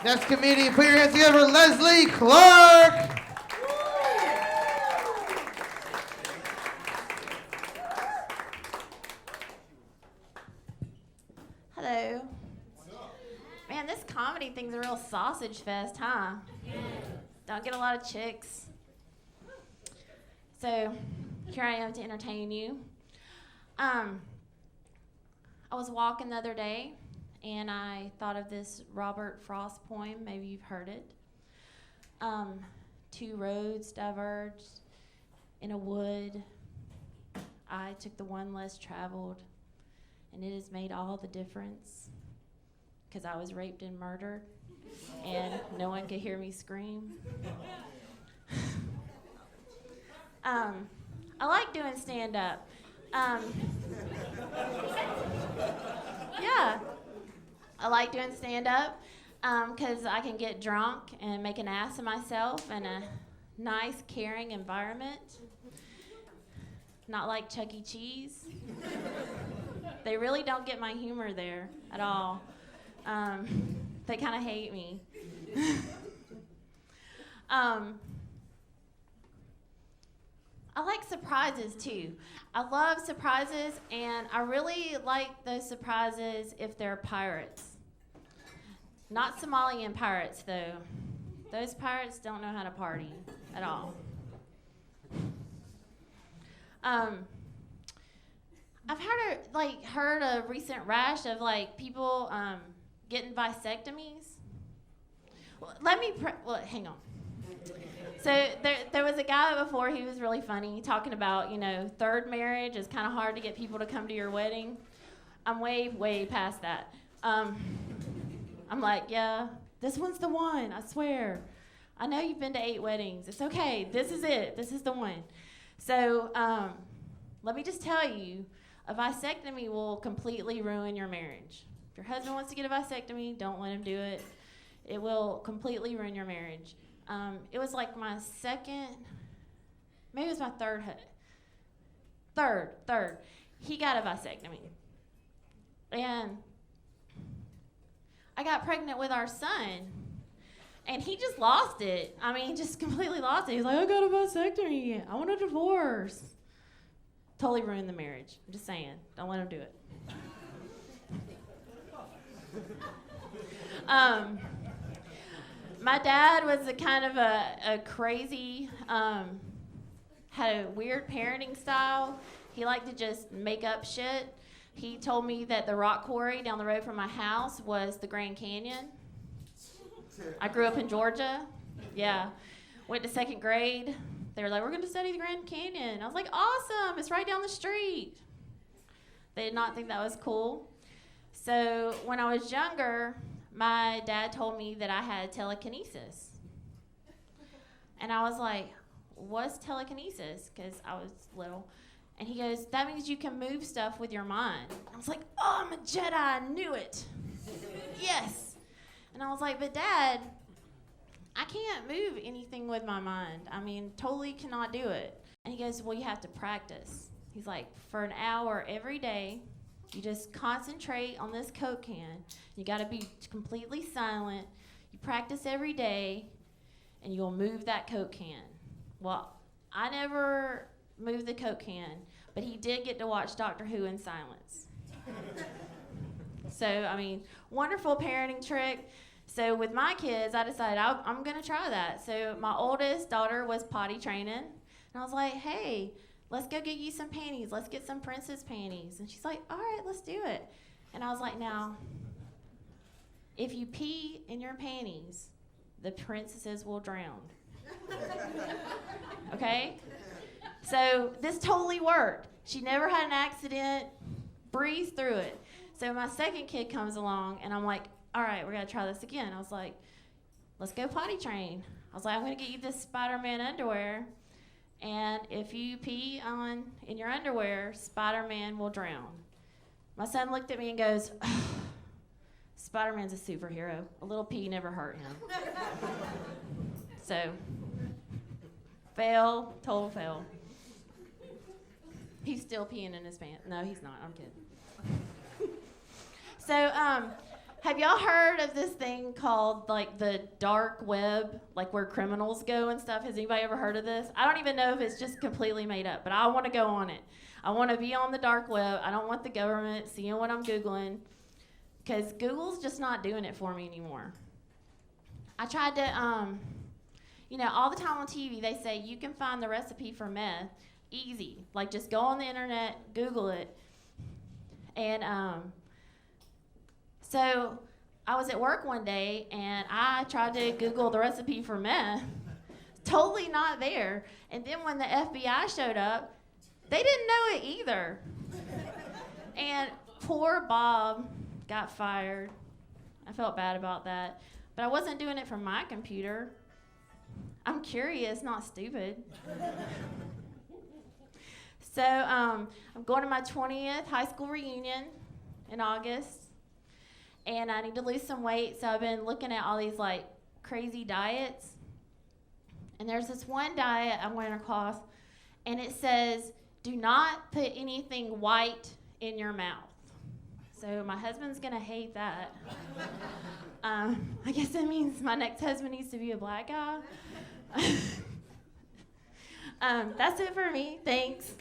Next comedian, put your hands together for Leslie Clark. Hello. Man, this comedy thing's a real sausage fest, huh? Don't get a lot of chicks. So, here I am to entertain you. I was walking the other day, and I thought of this Robert Frost poem. Maybe you've heard it. Two roads diverged in a wood. I took the one less traveled, and it has made all the difference, because I was raped and murdered, and no one could hear me scream. I like doing stand-up. Yeah, I like doing stand-up because I can get drunk and make an ass of myself in a nice, caring environment. Not like Chuck E. Cheese. They really don't get my humor there at all. They kind of hate me. I like surprises too. I love surprises, and I really like those surprises if they're pirates. Not Somalian pirates, though. Those pirates don't know how to party at all. I've heard a recent rash of people getting vasectomies. Hang on. So there was a guy before, he was really funny, talking about, third marriage is kind of hard to get people to come to your wedding. I'm way, way past that. I'm like, yeah, this one's the one, I swear. I know you've been to 8 weddings. It's okay. This is it. This is the one. So let me just tell you, a vasectomy will completely ruin your marriage. If your husband wants to get a vasectomy, don't let him do it. It will completely ruin your marriage. It was like my second, maybe it was my third. He got a vasectomy. And I got pregnant with our son. And he just lost it. I mean, just completely lost it. He's like, I got a vasectomy. I want a divorce. Totally ruined the marriage. I'm just saying. Don't let him do it. My dad was a kind of a crazy, had a weird parenting style. He liked to just make up shit. He told me that the rock quarry down the road from my house was the Grand Canyon. I grew up in Georgia. Yeah. Went to 2nd grade. They were like, we're going to study the Grand Canyon. I was like, awesome. It's right down the street. They did not think that was cool. So when I was younger, my dad told me that I had telekinesis. And I was like, what's telekinesis? Because I was little. And he goes, that means you can move stuff with your mind. I was like, oh, I'm a Jedi. I knew it. Yes. And I was like, but Dad, I can't move anything with my mind. I mean, totally cannot do it. And he goes, well, you have to practice. He's like, for an hour every day, you just concentrate on this Coke can. You got to be completely silent. You practice every day, and you'll move that Coke can. Well, I never moved the Coke can, but he did get to watch Doctor Who in silence. So, I mean, wonderful parenting trick. So with my kids, I decided I'm going to try that. So my oldest daughter was potty training, and I was like, hey, let's go get you some panties. Let's get some princess panties. And she's like, all right, let's do it. And I was like, now, if you pee in your panties, the princesses will drown. Okay? So this totally worked. She never had an accident, breezed through it. So my second kid comes along, and I'm like, all right, we're going to try this again. I was like, let's go potty train. I was like, I'm going to get you this Spider-Man underwear, and if you pee in your underwear, Spider-Man will drown. My son looked at me and goes, Spider-Man's a superhero. A little pee never hurt him. So, fail, total fail. He's still peeing in his pants. No, he's not. I'm kidding. So, Have y'all heard of this thing called like the dark web, like where criminals go and stuff? Has anybody ever heard of this? I don't even know if it's just completely made up, but I want to go on it. I want to be on the dark web. I don't want the government seeing what I'm Googling, because Google's just not doing it for me anymore. I tried to, all the time on TV they say you can find the recipe for meth easy. Like just go on the internet, Google it. And so I was at work one day and I tried to Google the recipe for meth. Totally not there. And then when the FBI showed up, they didn't know it either. And poor Bob got fired. I felt bad about that. But I wasn't doing it from my computer. I'm curious, not stupid. So I'm going to my 20th high school reunion in August. And I need to lose some weight, so I've been looking at all these like crazy diets. And there's this one diet I'm going across, and it says, do not put anything white in your mouth. So my husband's gonna hate that. I guess that means my next husband needs to be a black guy. That's it for me, thanks.